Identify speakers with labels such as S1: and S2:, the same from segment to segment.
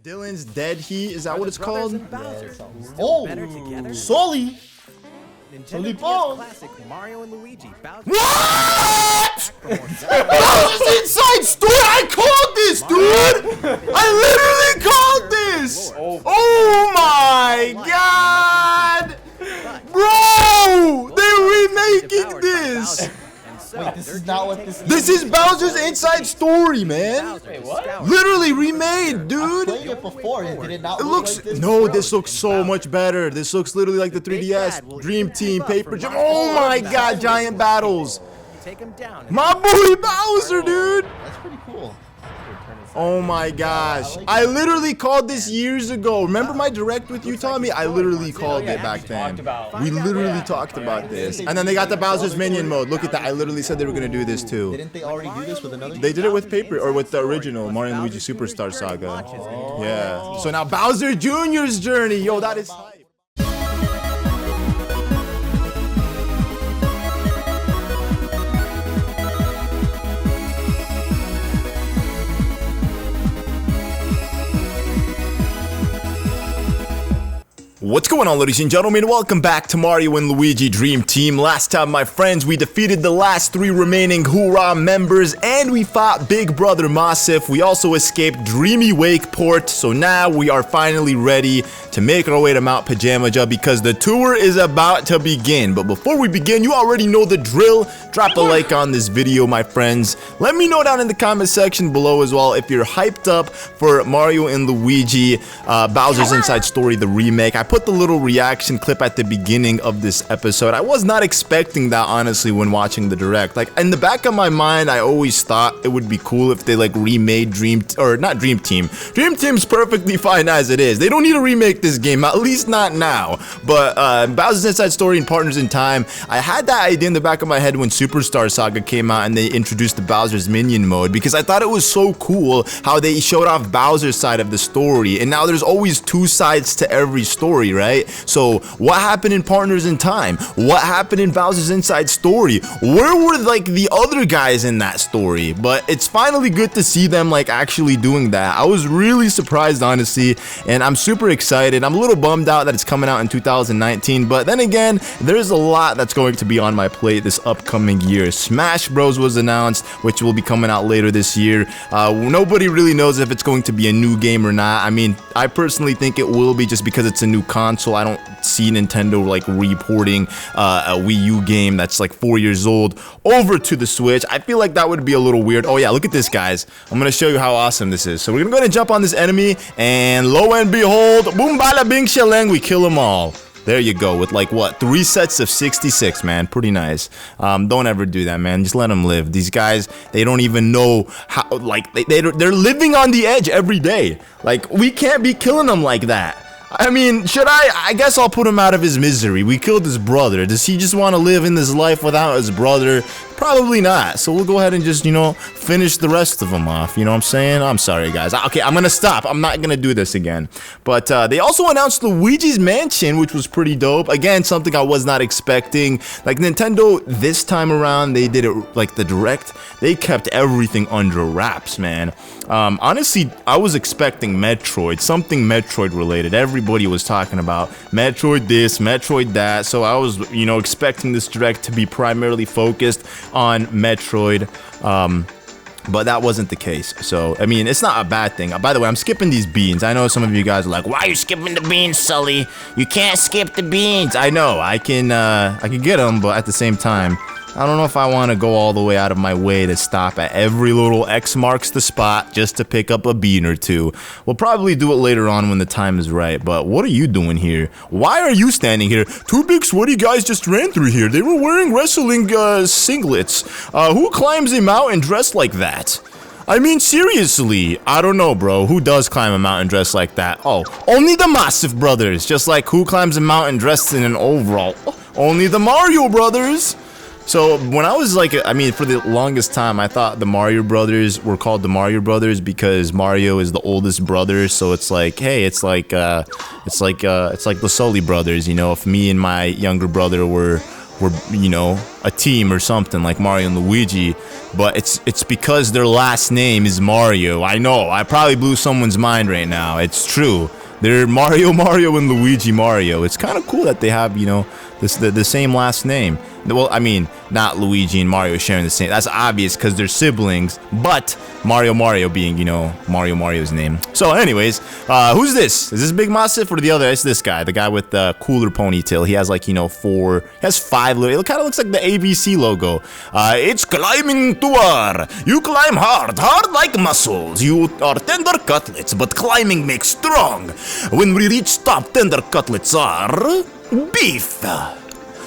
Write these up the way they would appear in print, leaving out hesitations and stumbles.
S1: Dylan's Dead Heat, is that what it's called?
S2: Oh, Sully.
S3: Nintendo DS classic Mario and Luigi.
S1: What? Bowser's Inside Story? I called this, dude! I literally called this! Oh my god! Bro! They're remaking this!
S2: Wait, this is not what this is.
S1: This is Bowser's Inside Story, man!
S2: Wait, what?
S1: Literally remade, dude!
S2: I played it before. Did it not
S1: It
S2: look
S1: looks
S2: like this?
S1: no. This looks so much better. This looks literally like the 3DS Dream Team Paper Jam. Oh my God! Giant battles. My boy Bowser, dude.
S2: That's pretty cool.
S1: Oh my gosh! I literally called this years ago. Remember my direct with you, Tommy? I literally called it back then. We literally talked about this. And then they got the Bowser's Minion mode. Look at that. I literally said they were gonna do this too.
S2: Didn't they already do this with another?
S1: They did it with paper or with the original Mario and Luigi Superstar Saga. Yeah. So now Bowser Jr.'s journey. Yo, that is hype. What's going on, ladies and gentlemen? Welcome back to Mario and Luigi Dream Team. Last time, my friends, we defeated the last 3 remaining Hoorah members, and we fought Big Brother Massif. We also escaped Dreamy Wake Port, so now we are finally ready to make our way to Mount Pajamaja because the tour is about to begin. But before we begin, you already know the drill. Drop a like on this video, my friends. Let me know down in the comment section below as well if you're hyped up for Mario and Luigi Bowser's Inside Story, the remake. I put the little reaction clip at the beginning of this episode. I was not expecting that, honestly, when watching the direct. Like, in the back of my mind, I always thought it would be cool if they like remade Dream Team. Dream Team's perfectly fine as it is. They don't need to remake this game, at least not now. But Bowser's Inside Story and Partners in Time, I had that idea in the back of my head when Superstar Saga came out and they introduced the Bowser's Minion mode, because I thought it was so cool how they showed off Bowser's side of the story, and now there's always 2 sides to every story, right? So what happened in Partners in Time? What happened in Bowser's Inside Story? Where were like the other guys in that story? But it's finally good to see them like actually doing that. I was really surprised, honestly, and I'm super excited. I'm a little bummed out that it's coming out in 2019, but then again, there's a lot that's going to be on my plate this upcoming year. Smash Bros was announced, which will be coming out later this year. Nobody really knows if it's going to be a new game or not. I mean, I personally think it will be, just because it's a new console. I don't see Nintendo like reporting a Wii U game that's like 4 years old over to the Switch. I feel like that would be a little weird. Oh yeah, look at this, guys. I'm gonna show you how awesome this is. So we're gonna go ahead and jump on this enemy, and lo and behold, boom bada bing shaleng, we kill them all. There you go, with like what, 3 sets of 66, man. Pretty nice. Don't ever do that, man. Just let them live. These guys, they don't even know how, like, they're living on the edge every day. Like, we can't be killing them like that. I mean, should I guess I'll put him out of his misery. We killed his brother. Does he just want to live in this life without his brother? Probably not. So we'll go ahead and just, you know, finish the rest of them off. You know what I'm saying? I'm sorry, guys. Okay, I'm gonna stop. I'm not gonna do this again. But they also announced Luigi's Mansion, which was pretty dope. Again, something I was not expecting. Like, Nintendo, this time around, they did it like the direct. They kept everything under wraps, man. Honestly, I was expecting Metroid, something Metroid related. Everybody was talking about Metroid this, Metroid that. So I was, you know, expecting this direct to be primarily focused on Metroid, but that wasn't the case. So, I mean, it's not a bad thing. By the way, I'm skipping these beans. I know some of you guys are like, why are you skipping the beans, Sully? You can't skip the beans. I know, I can get them, but at the same time, I don't know if I want to go all the way out of my way to stop at every little X marks the spot just to pick up a bean or 2. We'll probably do it later on when the time is right, but what are you doing here? Why are you standing here? 2 big sweaty guys just ran through here. They were wearing wrestling singlets. Who climbs a mountain dressed like that? I mean, seriously, I don't know, bro. Who does climb a mountain dressed like that? Oh, only the Massif brothers. Just like who climbs a mountain dressed in an overall? Only the Mario brothers. So when I was like, I mean, for the longest time, I thought the Mario Brothers were called the Mario Brothers because Mario is the oldest brother. So it's like, hey, it's like the Sully brothers. You know, if me and my younger brother were were, you know, a team or something like Mario and Luigi, but it's because their last name is Mario. I know, I probably blew someone's mind right now. It's true. They're Mario and Luigi Mario. It's kind of cool that they have, you know, the same last name. Well, I mean, not Luigi and Mario sharing the same. That's obvious because they're siblings. But Mario being, you know, Mario's name. So, anyways, who's this? Is this Big Massive or the other? It's this guy, the guy with the cooler ponytail. He has like, you know, he has 5. It kind of looks like the ABC logo. It's climbing tour. You climb hard like muscles. You are tender cutlets, but climbing makes strong. When we reach top, tender cutlets are beef,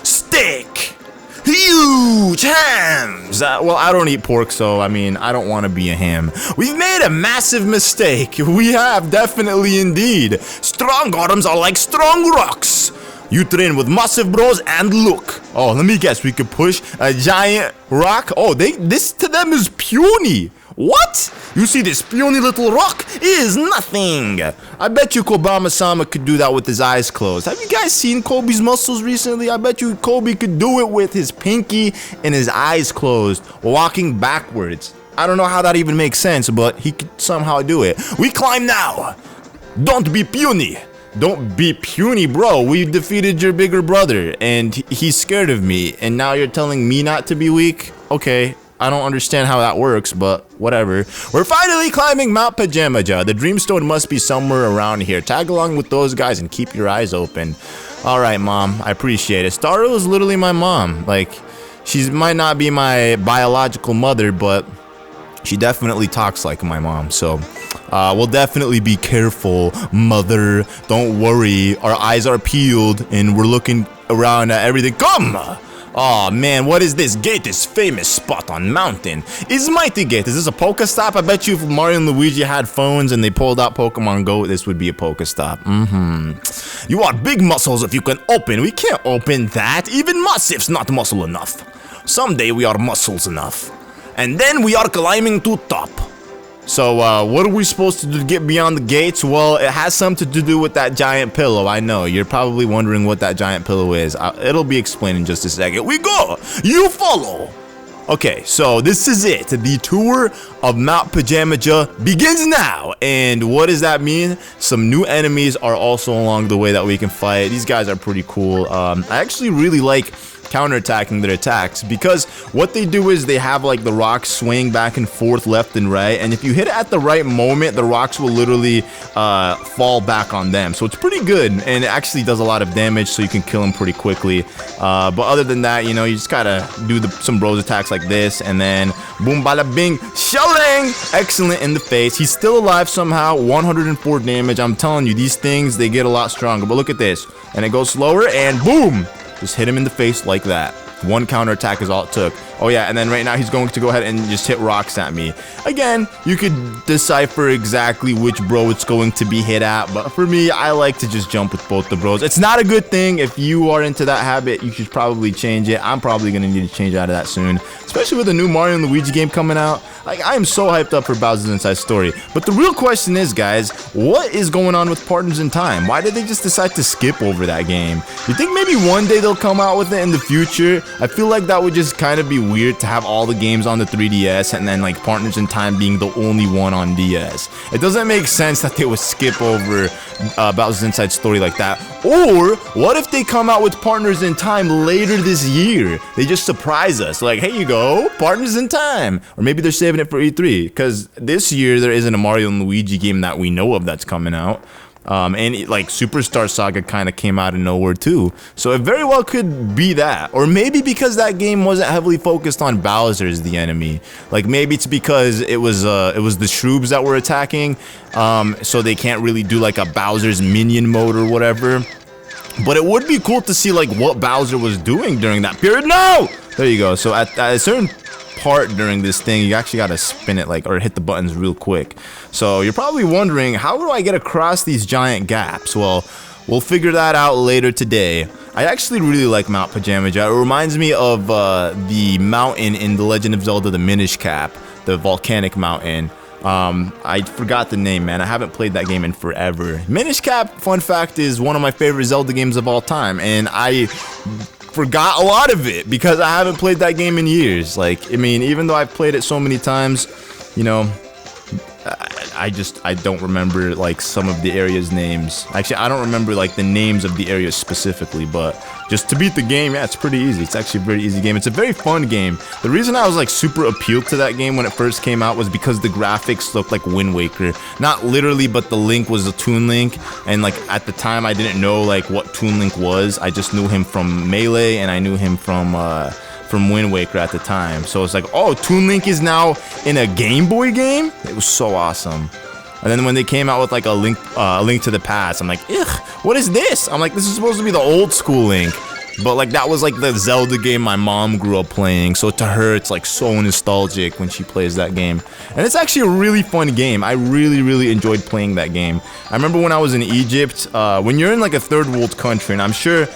S1: steak, huge hams. Well, I don't eat pork, so I mean, I don't want to be a ham. We've made a massive mistake. We have, definitely indeed. Strong arms are like strong rocks. You train with massive bros and look. Oh, let me guess. We could push a giant rock. Oh, this to them is puny. What? You see, this puny little rock is nothing. I bet you Kobama-sama could do that with his eyes closed. Have you guys seen Kobe's muscles recently? I bet you Kobe could do it with his pinky and his eyes closed, walking backwards. I don't know how that even makes sense, but he could somehow do it. We climb now. Don't be puny. Don't be puny, bro. We defeated your bigger brother, and he's scared of me, and now you're telling me not to be weak? Okay. I don't understand how that works, but whatever. We're finally climbing Mount Pajamaja. The Dreamstone must be somewhere around here. Tag along with those guys and keep your eyes open. All right, Mom. I appreciate it. Starro is literally my mom. Like, she might not be my biological mother, but she definitely talks like my mom. So, we'll definitely be careful, mother. Don't worry. Our eyes are peeled, and we're looking around at everything. Come! Oh man, what is this? Gate is famous spot on mountain. Is Mighty Gate. Is this a Pokestop? I bet you if Mario and Luigi had phones and they pulled out Pokemon Go, this would be a Pokestop. You are big muscles if you can open. We can't open that. Even Massive's not muscle enough. Someday we are muscles enough. And then we are climbing to top. So, what are we supposed to do to get beyond the gates? Well, it has something to do with that giant pillow. I know. You're probably wondering what that giant pillow is. It'll be explained in just a second. We go! You follow! Okay, so this is it. The tour of Mount Pajamaja begins now. And what does that mean? Some new enemies are also along the way that we can fight. These guys are pretty cool. I actually really like counterattacking their attacks because what they do is they have like the rocks swaying back and forth left and right, and if you hit it at the right moment, the rocks will literally fall back on them. So it's pretty good, and it actually does a lot of damage, so you can kill them pretty quickly. But other than that, you know, you just gotta do some bros attacks like this, and then boom, bada bing, shelling! Excellent in the face. He's still alive somehow. 104 damage. I'm telling you, these things, they get a lot stronger. But look at this, and it goes slower, and boom! Just hit him in the face like that. One counterattack is all it took. Oh yeah, and then right now he's going to go ahead and just hit rocks at me. Again, you could decipher exactly which bro it's going to be hit at, but for me, I like to just jump with both the bros. It's not a good thing. If you are into that habit, you should probably change it. I'm probably going to need to change out of that soon, especially with the new Mario and Luigi game coming out. Like, I am so hyped up for Bowser's Inside Story. But the real question is, guys, what is going on with Partners in Time? Why did they just decide to skip over that game? You think maybe one day they'll come out with it in the future? I feel like that would just kind of be weird to have all the games on the 3DS and then like Partners in Time being the only one on DS. It doesn't make sense that they would skip over Bowser's Inside Story like that. Or what if they come out with Partners in Time later this year? They just surprise us like, hey, you go, Partners in Time. Or maybe they're saving it for E3, because this year there isn't a Mario and Luigi game that we know of that's coming out. And like Superstar Saga kind of came out of nowhere too, so it very well could be that. Or maybe because that game wasn't heavily focused on Bowser as the enemy, like maybe it's because it was the Shroobs that were attacking, so they can't really do like a Bowser's minion mode or whatever. But it would be cool to see like what Bowser was doing during that period. No, there you go. So at a certain part during this thing, you actually gotta spin it like, or hit the buttons real quick. So you're probably wondering, how do I get across these giant gaps? Well, we'll figure that out later today. I actually really like Mount Pajamaja. It reminds me of the mountain in The Legend of Zelda: The Minish Cap, the volcanic mountain. I forgot the name, man. I haven't played that game in forever. Minish Cap, fun fact, is one of my favorite Zelda games of all time, and I forgot a lot of it because I haven't played that game in years. Like, I mean, even though I've played it so many times, you know, I don't remember like some of the areas' names. Actually, I don't remember like the names of the areas specifically, but just to beat the game, yeah, it's pretty easy. It's actually a very easy game. It's a very fun game. The reason I was like super appealed to that game when it first came out was because the graphics looked like Wind Waker. Not literally, but the Link was a Toon Link, and like at the time I didn't know like what Toon Link was. I just knew him from Melee, and I knew him from Wind Waker at the time. So it's like, oh, Toon Link is now in a Game Boy game? It was so awesome. And then when they came out with like a Link to the Past, I'm like, ugh, what is this? I'm like, this is supposed to be the old school Link. But like that was like the Zelda game my mom grew up playing. So to her, it's like so nostalgic when she plays that game. And it's actually a really fun game. I really enjoyed playing that game. I remember when I was in Egypt, when you're in like a third world country, and I'm sure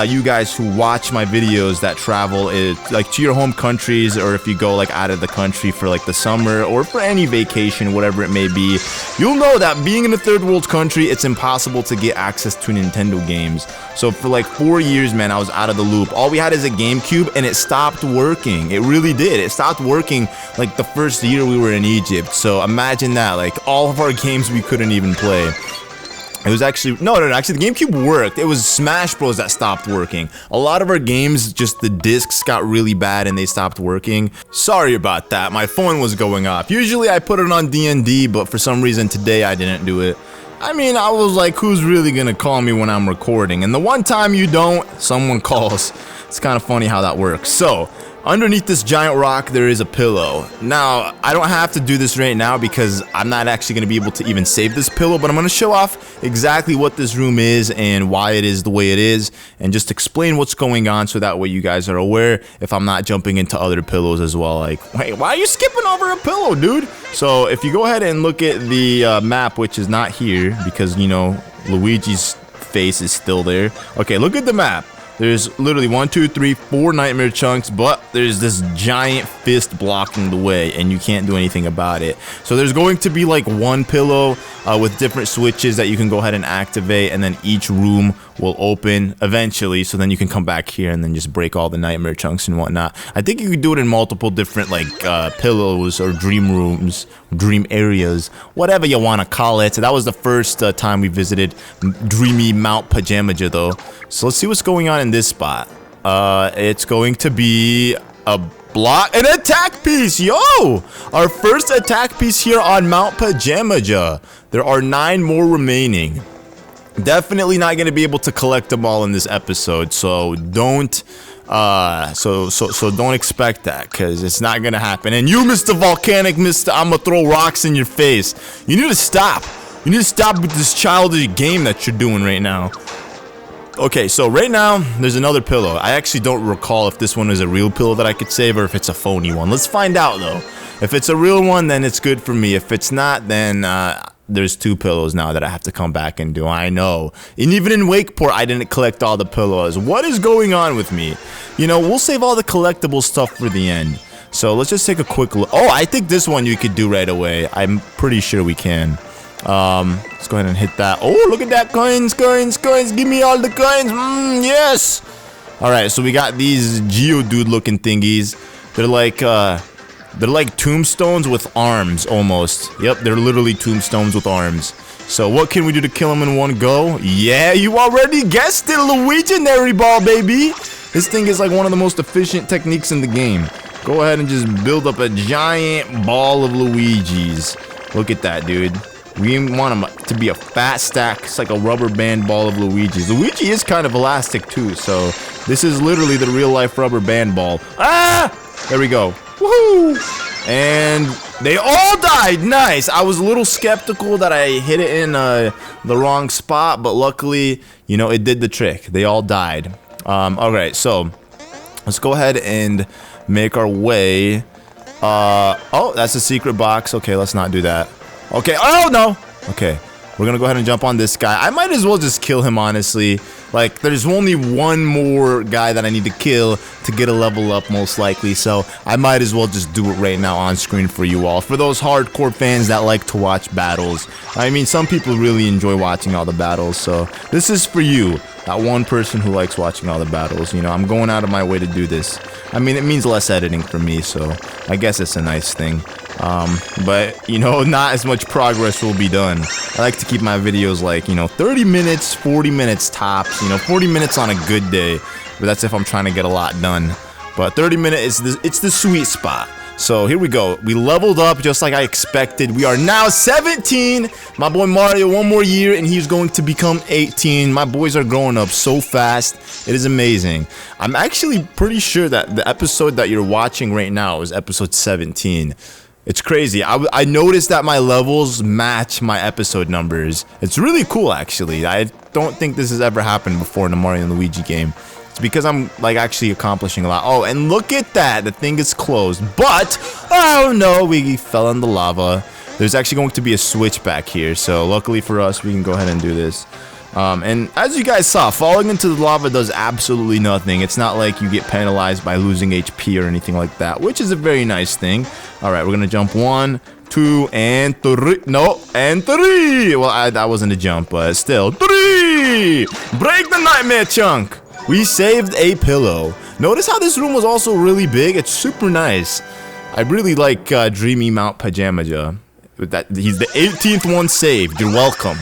S1: you guys who watch my videos that travel like to your home countries, or if you go like out of the country for like the summer or for any vacation, whatever it may be, you'll know that being in a third world country, it's impossible to get access to Nintendo games. So for like 4 years, man, I was out of the loop. All we had is a GameCube, and it stopped working. It really did. It stopped working like the first year we were in Egypt. So imagine that, like all of our games we couldn't even play. It was actually, no, actually the GameCube worked. It was Smash Bros that stopped working. A lot of our games, just the discs got really bad and they stopped working. Sorry about that, my phone was going off. Usually I put it on DND, but for some reason today I didn't do it. I mean, I was like, who's really gonna call me when I'm recording? And the one time you don't, someone calls. It's kind of funny how that works. So, underneath this giant rock, there is a pillow. Now, I don't have to do this right now because I'm not actually going to be able to even save this pillow, but I'm going to show off exactly what this room is and why it is the way it is, and just explain what's going on so that way you guys are aware if I'm not jumping into other pillows as well. Like, wait, why are you skipping over a pillow, dude? So, if you go ahead and look at the map, which is not here because, you know, Luigi's face is still there. Okay, look at the map. There's literally 1, 2, 3, 4 nightmare chunks, but there's this giant fist blocking the way, and you can't do anything about it. So there's going to be like one pillow with different switches that you can go ahead and activate, and then each room will open eventually, so then you can come back here and then just break all the nightmare chunks and whatnot. I think you could do it in multiple different like pillows or dream rooms, dream areas, whatever you want to call it. That was the first time we visited dreamy Mount Pajamaja though. So let's see what's going on in this spot. It's going to be a block, an attack piece, yo! Our first attack piece here on Mount Pajamaja. There are 9 more remaining. Definitely not going to be able to collect them all in this episode, so don't don't expect that, because it's not going to happen. And you, Mr. Volcanic, I'm gonna throw rocks in your face. You need to stop. You need to stop with this childish game that you're doing right now. Okay, so right now, there's another pillow. I actually don't recall if this one is a real pillow that I could save or if it's a phony one. Let's find out, though. If it's a real one, then it's good for me. If it's not, then there's 2 pillows now that I have to come back and do. I know. And even in Wakeport, I didn't collect all the pillows. What is going on with me? You know, we'll save all the collectible stuff for the end. So let's just take a quick look. Oh, I think this one you could do right away. I'm pretty sure we can. Let's go ahead and hit that. Oh, look at that. Coins. Give me all the coins. Yes. All right, so we got these Geodude looking thingies. They're like tombstones with arms almost. Yep, they're literally tombstones with arms. So what can we do to kill them in one go? Yeah, you already guessed it, Luigi Ball, baby. This thing is like one of the most efficient techniques in the game. Go ahead and just build up a giant ball of Luigi's. Look at that, dude. We want him to be a fat stack. It's like a rubber band ball of Luigi's. Luigi is kind of elastic too, so this is literally the real life rubber band ball. Ah! There we go. Woohoo! And they all died. Nice. I was a little skeptical that I hit it in the wrong spot, but luckily, you know, it did the trick. They all died. Alright, so let's go ahead and make our way. Oh, that's a secret box. Okay, let's not do that. Okay, oh no! Okay, We're gonna go ahead and jump on this guy. I might as well just kill him, honestly. Like, there's only one more guy that I need to kill to get a level up, most likely. So I might as well just do it right now on screen for you all. For those hardcore fans that like to watch battles. I mean, some people really enjoy watching all the battles. So this is for you, that one person who likes watching all the battles. You know, I'm going out of my way to do this. I mean, it means less editing for me, so I guess it's a nice thing. But, you know, not as much progress will be done. I like to keep my videos like, you know, 30 minutes, 40 minutes tops, you know, 40 minutes on a good day. But that's if I'm trying to get a lot done. But 30 minutes, it's the sweet spot. So here we go. We leveled up just like I expected. We are now 17. My boy Mario, one more year, and he's going to become 18. My boys are growing up so fast. It is amazing. I'm actually pretty sure that the episode that you're watching right now is episode 17. It's crazy. I noticed that my levels match my episode numbers. It's really cool, actually. I don't think this has ever happened before in a Mario and Luigi game. It's because I'm, like, actually accomplishing a lot. Oh, and look at that. The thing is closed. But, oh no, we fell in the lava. There's actually going to be a switch back here. So, luckily for us, we can go ahead and do this. And as you guys saw, falling into the lava does absolutely nothing. It's not like you get penalized by losing HP or anything like that, which is a very nice thing. All right, we're going to jump 1, 2, and 3. No, and 3. Well, that wasn't a jump, but still. 3. Break the nightmare chunk. We saved a pillow. Notice how this room was also really big. It's super nice. I really like Dreamy Mount Pajamaja. He's the 18th one saved. You're welcome.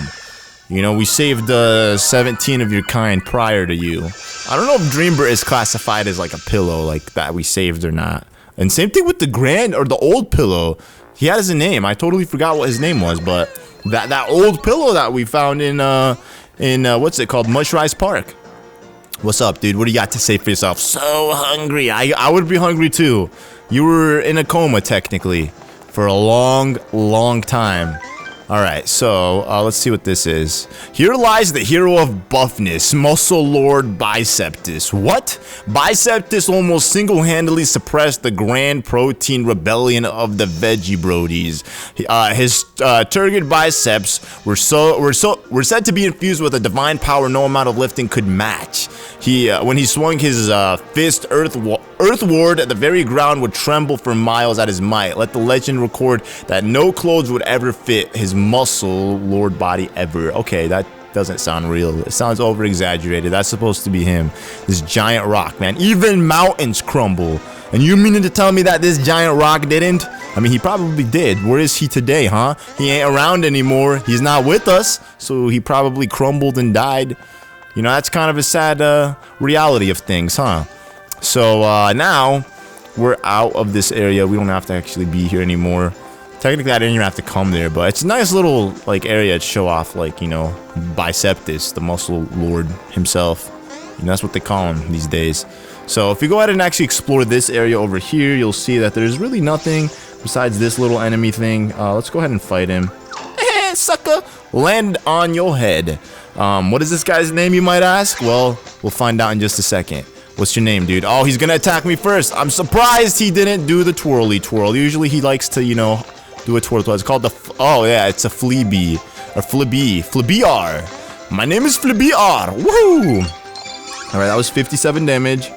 S1: You know, we saved 17 of your kind prior to you. I don't know if Dreambert is classified as like a pillow like that we saved or not. And same thing with the old pillow. He has a name. I totally forgot what his name was, but that old pillow that we found in what's it called? Mushrise Park. What's up, dude? What do you got to say for yourself? So hungry. I would be hungry too. You were in a coma technically for a long, long time. Alright, so let's see what this is. Here lies the hero of buffness, Muscle Lord Biceptus. What? Biceptus almost single-handedly suppressed the Grand Protein Rebellion of the Veggie Brodies. His turgid biceps were said to be infused with a divine power no amount of lifting could match. When he swung his fist earthward, the very ground would tremble for miles at his might. Let the legend record that no clothes would ever fit his muscle lord body ever. Okay, that doesn't sound real. It sounds over exaggerated. That's supposed to be him. This giant rock, man. Even mountains crumble. And you meaning to tell me that this giant rock didn't? I mean, he probably did. Where is he today, huh? He ain't around anymore. He's not with us. So he probably crumbled and died. You know, that's kind of a sad reality of things, huh? So now we're out of this area. We don't have to actually be here anymore. Technically, I didn't even have to come there, but it's a nice little like area to show off, like, you know, Biceptus, the muscle lord himself. You know, that's what they call him these days. So if you go ahead and actually explore this area over here, you'll see that there's really nothing besides this little enemy thing. Let's go ahead and fight him. Sucker! Land on your head. What is this guy's name, you might ask? Well, we'll find out in just a second. What's your name, dude? Oh, he's gonna attack me first. I'm surprised he didn't do the twirly twirl. Usually he likes to, you know, do a twirl twirl. It's called the, oh yeah, it's a Fleabee. Or Flabee. Flabear. My name is Flabear. Woohoo! Alright, that was 57 damage.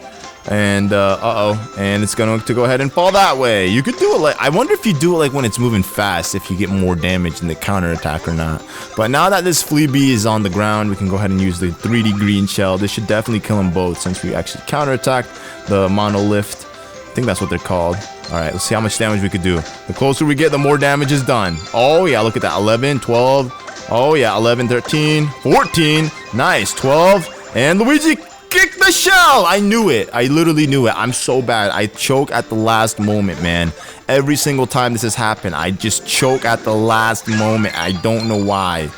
S1: And, and it's going to go ahead and fall that way. You could do it like, I wonder if you do it like when it's moving fast, if you get more damage in the counterattack or not. But now that this Fleabee is on the ground, we can go ahead and use the 3D green shell. This should definitely kill them both since we actually counterattacked the monolith. I think that's what they're called. Alright, let's see how much damage we could do. The closer we get, the more damage is done. Oh yeah, look at that. 11, 12. Oh yeah, 11, 13, 14. Nice, 12. And Luigi kicked the shell! I knew it. I literally knew it. I'm so bad. I choke at the last moment, man. Every single time this has happened, I just choke at the last moment. I don't know why.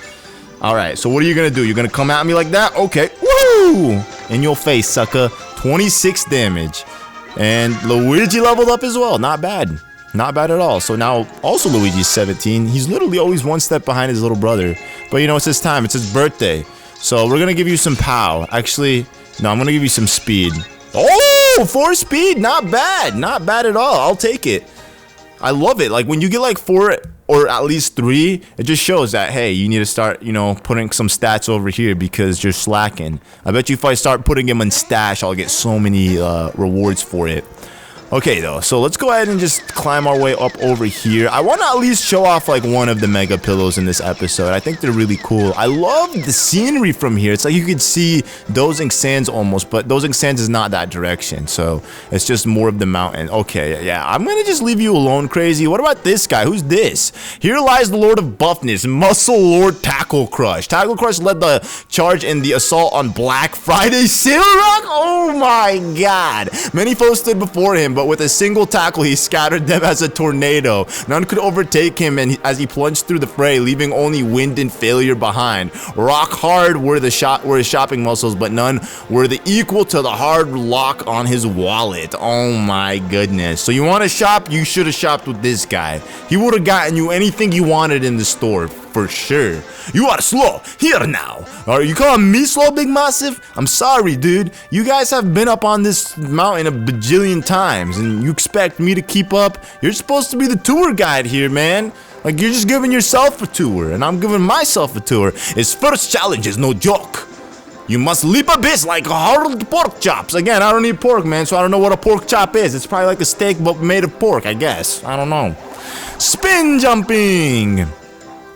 S1: Alright, so what are you gonna do? You're gonna come at me like that? Okay. Woo! In your face, sucker. 26 damage. And Luigi leveled up as well. Not bad. Not bad at all. So now, also Luigi's 17. He's literally always one step behind his little brother. But you know, it's his time. It's his birthday. So we're gonna give you some pow. Actually, no, I'm gonna give you some speed. Oh, 4 speed. Not bad. Not bad at all. I'll take it. I love it. Like, when you get like 4 or at least 3, it just shows that, hey, you need to start, you know, putting some stats over here because you're slacking. I bet you if I start putting him in stash, I'll get so many rewards for it. Okay, though, so let's go ahead and just climb our way up over here. I want to at least show off, like, one of the mega pillows in this episode. I think they're really cool. I love the scenery from here. It's like you could see Dozing Sands almost, but Dozing Sands is not that direction, so it's just more of the mountain. Okay, yeah, I'm gonna just leave you alone, Crazy. What about this guy? Who's this? Here lies the Lord of Buffness, Muscle Lord Tackle Crush. Tackle Crush led the charge in the assault on Black Friday Sale Rock. Oh my god. Many foes stood before him, but with a single tackle, he scattered them as a tornado. None could overtake him as he plunged through the fray, leaving only wind and failure behind. Rock hard were his shopping muscles, but none were the equal to the hard lock on his wallet. Oh my goodness. So you want to shop? You should have shopped with this guy. He would have gotten you anything you wanted in the store. For sure. You are slow. Here now. Are you calling me slow, Big Massive? I'm sorry, dude. You guys have been up on this mountain a bajillion times, and you expect me to keep up? You're supposed to be the tour guide here, man. Like, you're just giving yourself a tour, and I'm giving myself a tour. His first challenge is no joke. You must leap abyss like hard pork chops. Again, I don't eat pork, man, so I don't know what a pork chop is. It's probably like a steak, but made of pork, I guess. I don't know. Spin jumping.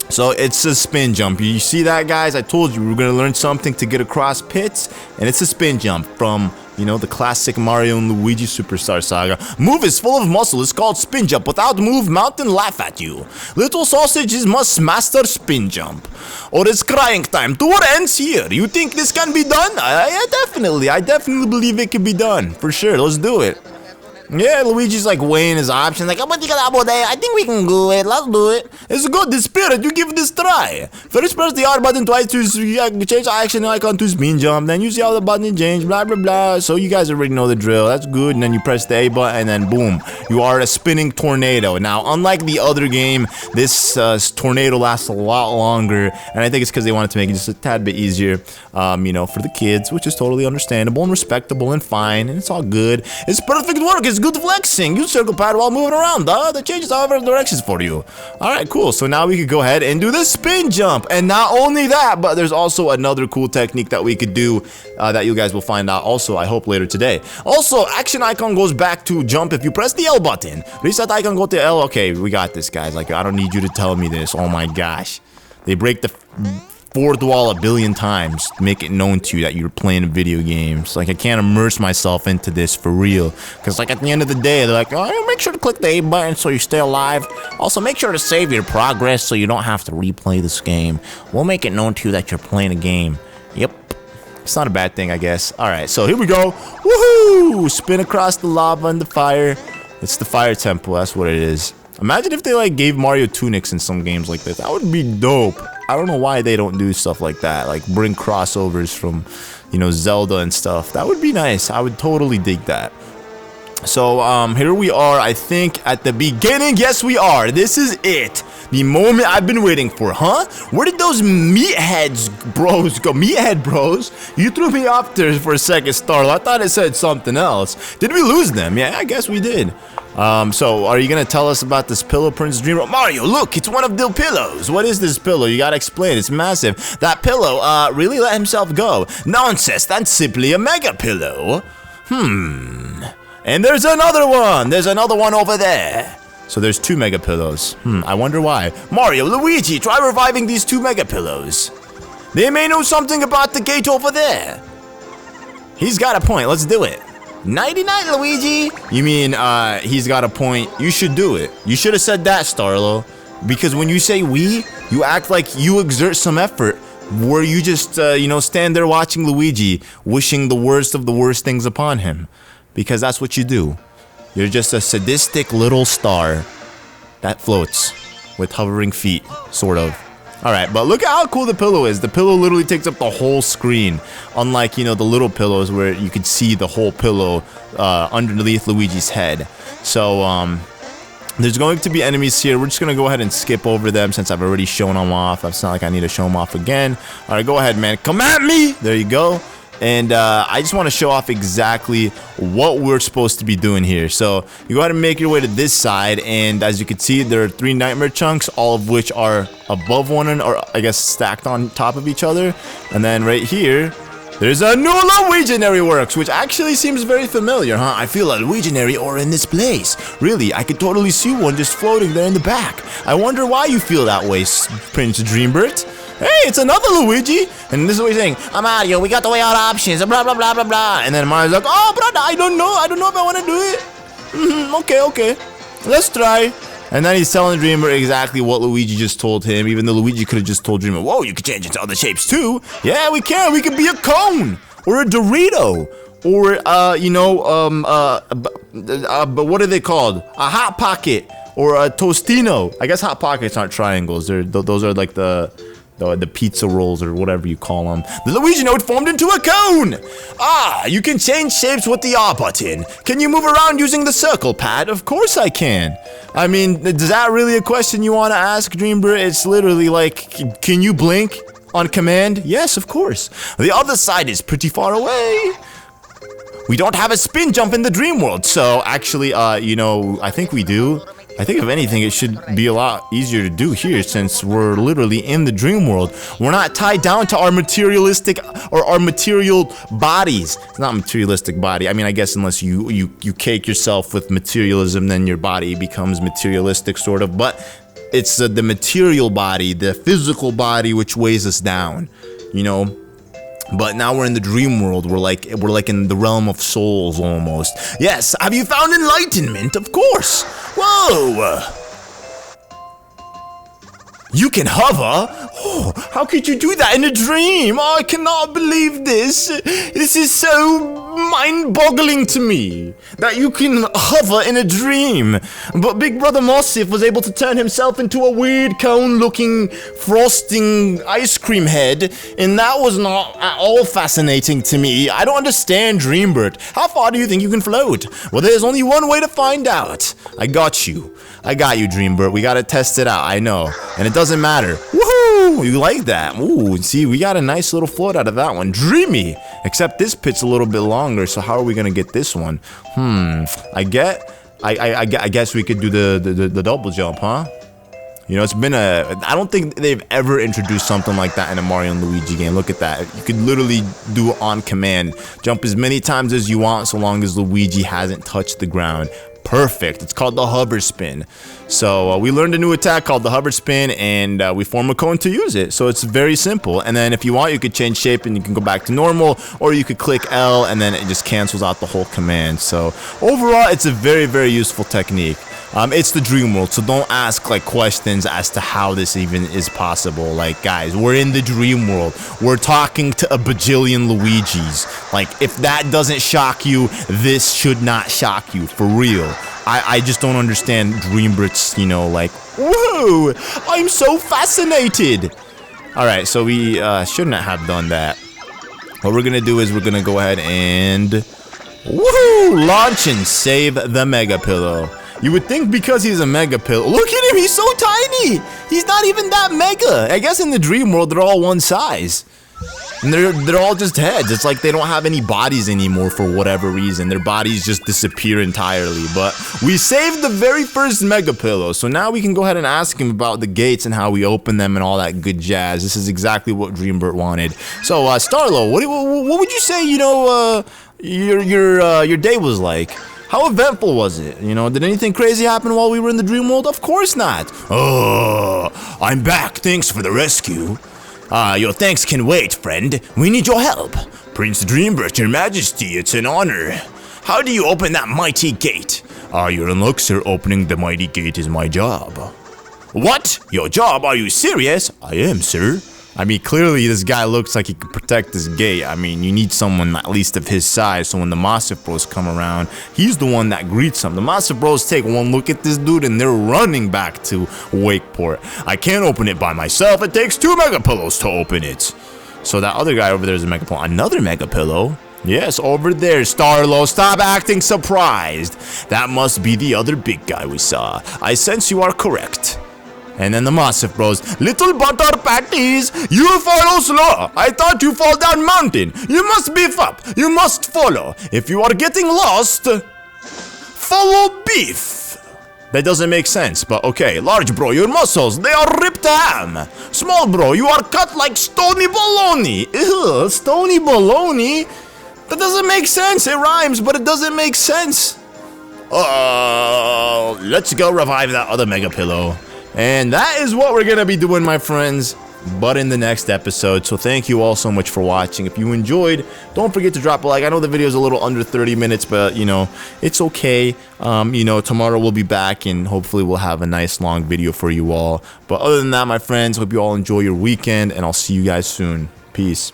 S1: So it's a spin jump. You see that, guys? I told you we were going to learn something to get across pits. And it's a spin jump from, you know, the classic Mario and Luigi Superstar Saga. Move is full of muscle. It's called spin jump. Without move, mountain laugh at you. Little sausages must master spin jump. Or it's crying time. Tour ends here. You think this can be done? Yeah, definitely. I definitely believe it can be done. For sure. Let's do it. Yeah, Luigi's like weighing his options, like, I think we can do it, let's do it. It's good, the spirit, you give this try. First press the R button twice to change action icon to spin jump, then you see how the button change, blah blah blah. So you guys already know the drill, that's good. And then you press the A button and then boom, you are a spinning tornado. Now, unlike the other game, this tornado lasts a lot longer, and I think it's because they wanted to make it just a tad bit easier, you know, for the kids, which is totally understandable and respectable and fine, and it's all good. It's perfect work, it's good flexing. Use circle pad while moving around, that changes however directions for you. Alright, cool. So now we could go ahead and do the spin jump. And not only that, but there's also another cool technique that we could do that you guys will find out also, I hope, later today. Also, action icon goes back to jump if you press the L button. Reset icon go to L. Okay, we got this, guys. Like, I don't need you to tell me this. Oh my gosh. They break the fourth wall a billion times to make it known to you that you're playing video games. Like, I can't immerse myself into this for real, because like at the end of the day, they're like, oh, make sure to click the A button so you stay alive. Also, make sure to save your progress so you don't have to replay this game. We'll make it known to you that you're playing a game. Yep, it's not a bad thing, I guess. All right, so here we go. Woohoo! Spin across the lava and the fire. It's the fire temple, that's what it is. Imagine if they like gave Mario tunics in some games like this. That would be dope. I don't know why they don't do stuff like that, like bring crossovers from, you know, Zelda and stuff. That would be nice. I would totally dig that. So, here we are, I think, at the beginning. Yes, we are. This is it. The moment I've been waiting for, huh? Where did those meatheads bros go? Meathead bros? You threw me off there for a second, Starl. I thought it said something else. Did we lose them? Yeah, I guess we did. So are you gonna tell us about this pillow, Prince Dreamer? Mario, look, it's one of the pillows. What is this pillow? You gotta explain. It's massive. That pillow, really let himself go. Nonsense, that's simply a mega pillow. And there's another one. There's another one over there. So there's 2 mega pillows. I wonder why. Mario, Luigi, try reviving these 2 mega pillows. They may know something about the gate over there. He's got a point. Let's do it. Nighty-night, Luigi. You mean, he's got a point. You should do it. You should have said that, Starlo. Because when you say we, you act like you exert some effort. Where you just, you know, stand there watching Luigi, wishing the worst of the worst things upon him. Because that's what you do. You're just a sadistic little star that floats with hovering feet, sort of. Alright, but look at how cool the pillow is. The pillow literally takes up the whole screen. Unlike, you know, the little pillows where you could see the whole pillow underneath Luigi's head. So, there's going to be enemies here. We're just going to go ahead and skip over them since I've already shown them off. It's not like I need to show them off again. Alright, go ahead, man. Come at me! There you go. And I just want to show off exactly what we're supposed to be doing here. So you go ahead and make your way to this side, and as you can see, there are 3 nightmare chunks, all of which are above one another, or I guess stacked on top of each other. And then right here, there's a new Luiginary works, which actually seems very familiar, huh? I feel a Luiginary aura in this place. Really, I could totally see one just floating there in the back. I wonder why you feel that way, Prince Dreambert. Hey, it's another Luigi! And this is what he's saying. Mario, we got to weigh out options, blah, blah, blah, blah, blah. And then Mario's like, oh, brother, I don't know if I want to do it. Okay. Let's try. And then he's telling Dreamer exactly what Luigi just told him, even though Luigi could have just told Dreamer, whoa, you can change into other shapes too. Yeah, we can. We can be a cone or a Dorito or, but what are they called? A Hot Pocket or a Tostino. I guess Hot Pockets aren't triangles. Those are like the pizza rolls or whatever you call them. The Luigi node formed into a cone! Ah, you can change shapes with the R button. Can you move around using the circle pad? Of course I can. I mean, is that really a question you want to ask, Dreambert? It's literally like, can you blink on command? Yes, of course. The other side is pretty far away. We don't have a spin jump in the dream world, so actually, I think we do. I think if anything, it should be a lot easier to do here since we're literally in the dream world. We're not tied down to our materialistic or our material bodies. It's not materialistic body. I mean, I guess unless you cake yourself with materialism, then your body becomes materialistic sort of. But it's the material body, the physical body, which weighs us down, you know. But now we're in the dream world. We're like in the realm of souls almost. Yes, have you found enlightenment? Of course. Whoa. You can hover? Oh, how could you do that in a dream? Oh, I cannot believe this. This is so mind-boggling to me that you can hover in a dream. But Big Brother Mossif was able to turn himself into a weird cone-looking frosting ice cream head, and that was not at all fascinating to me. I don't understand, Dreambert. How far do you think you can float? Well, there's only one way to find out. I got you, Dreambert. We gotta test it out, I know. And it doesn't matter. Woohoo! You like that? Ooh, see, we got a nice little float out of that one. Dreamy! Except this pit's a little bit longer, so how are we gonna get this one? I guess we could do the double jump, huh? You know, it's been I don't think they've ever introduced something like that in a Mario and Luigi game. Look at that. You could literally do it on command. Jump as many times as you want so long as Luigi hasn't touched the ground. Perfect. It's called the hover spin. So we learned a new attack called the hover spin, and we form a cone to use it. So it's very simple. And then if you want, you could change shape and you can go back to normal, or you could click L and then it just cancels out the whole command. So overall, it's a very, very useful technique. It's the dream world, so don't ask like questions as to how this even is possible. Like, guys, we're in the dream world. We're talking to a bajillion Luigis. Like, if that doesn't shock you, this should not shock you, for real. I just don't understand Dreambert's, whoa, I'm so fascinated. Alright, so we shouldn't have done that. What we're gonna do is we're gonna go ahead and woohoo, launch and save the Mega Pillow. You would think because he's a Mega Pillow. Look at him, he's so tiny. He's not even that mega. I guess in the dream world, they're all one size. And they're all just heads. It's like they don't have any bodies anymore for whatever reason. Their bodies just disappear entirely. But we saved the very first Mega Pillow. So now we can go ahead and ask him about the gates and how we open them and all that good jazz. This is exactly what Dreambert wanted. So, Starlo, what would you say, your day was like? How eventful was it? Did anything crazy happen while we were in the dream world? Of course not. Oh, I'm back. Thanks for the rescue. Your thanks can wait, friend. We need your help. Prince Dreambert, your majesty, it's an honor. How do you open that mighty gate? Your unlock, sir. Opening the mighty gate is my job. What? Your job? Are you serious? I am, sir. I mean, clearly this guy looks like he could protect this gate. I mean, you need someone at least of his size, so when the Mossif Bros come around, he's the one that greets them. The Mossif Bros take one look at this dude and they're running back to Wakeport. I can't open it by myself. It takes 2 Mega Pillows to open it. So that other guy over there is a Mega Pillow. Another Mega Pillow? Yes, over there, Starlo. Stop acting surprised. That must be the other big guy we saw. I sense you are correct. And then the Massive Bros. Little butter patties, you follow slow. I thought you fall down mountain. You must beef up. You must follow. If you are getting lost, follow beef. That doesn't make sense, but okay. Large bro, your muscles, they are ripped ham. Small bro, you are cut like stony bologna. Ew, stony bologna? That doesn't make sense. It rhymes, but it doesn't make sense. Let's go revive that other mega pillow. And that is what we're gonna be doing, my friends, but in the next episode. So thank you all so much for watching. If you enjoyed, don't forget to drop a like. I know the video is a little under 30 minutes, but you know, it's okay. You know, tomorrow we'll be back and hopefully we'll have a nice long video for you all. But other than that, my friends, hope you all enjoy your weekend and I'll see you guys soon. Peace.